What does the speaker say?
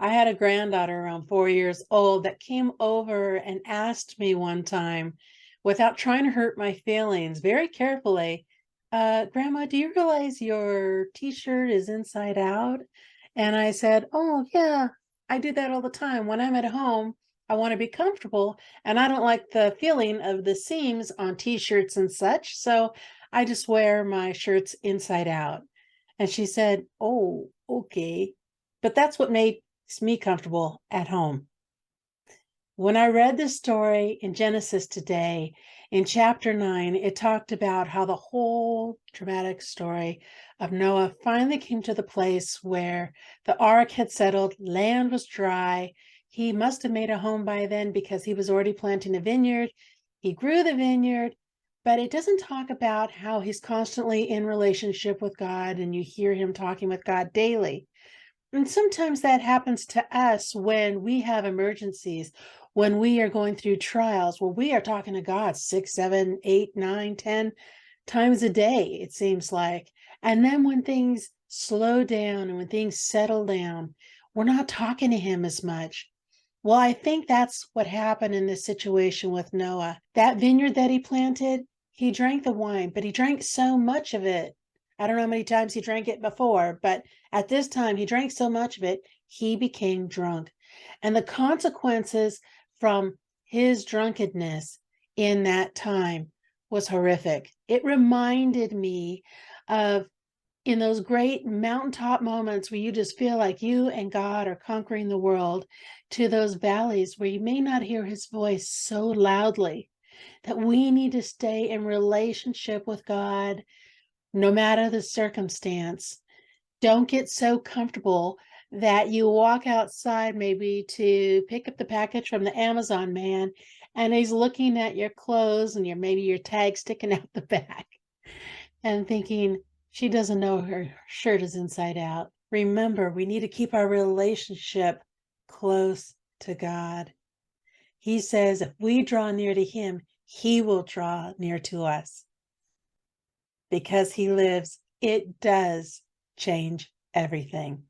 I had a granddaughter around 4 years old that came over and asked me one time, without trying to hurt my feelings, very carefully, Grandma, do you realize your t-shirt is inside out? And I said, oh, yeah, I do that all the time. When I'm at home, I want to be comfortable and I don't like the feeling of the seams on t-shirts and such. So I just wear my shirts inside out. And she said, oh, okay. But that's what makes me comfortable at home. When I read this story in Genesis today, in chapter 9, it talked about how the whole dramatic story of Noah finally came to the place where the ark had settled, land was dry. He must have made a home by then because he was already planting a vineyard. He grew the vineyard, but it doesn't talk about how he's constantly in relationship with God and you hear him talking with God daily. And sometimes that happens to us when we have emergencies, when we are going through trials, where we are talking to God 6, 7, 8, 9, 10 times a day, it seems like. And then when things slow down and when things settle down, we're not talking to him as much. Well, I think that's what happened in this situation with Noah. That vineyard that he planted, he drank the wine, but he drank so much of it. I don't know how many times he drank it before, but at this time he drank so much of it, he became drunk. And the consequences from his drunkenness in that time was horrific. It reminded me of in those great mountaintop moments where you just feel like you and God are conquering the world, to those valleys where you may not hear his voice so loudly, that we need to stay in relationship with God no matter the circumstance. Don't get so comfortable that you walk outside maybe to pick up the package from the Amazon man and he's looking at your clothes and maybe your tag sticking out the back and thinking, she doesn't know her shirt is inside out. Remember, we need to keep our relationship close to God. He says if we draw near to him, he will draw near to us. Because he lives, it does change everything.